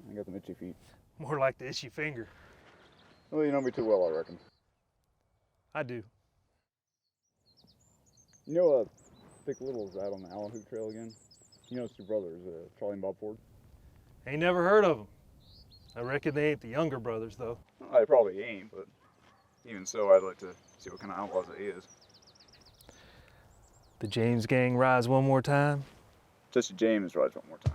I got them itchy feet. More like the itchy finger. Well, you know me too well, I reckon. I do. You know, thick little is that on the Outlaw Trail again? You know it's your brothers, Charlie and Bob Ford? Ain't never heard of them. I reckon they ain't the younger brothers, though. Well, they probably ain't, but even so, I'd like to see what kind of outlaws it is. The James gang rise one more time? Jesse James rides one more time.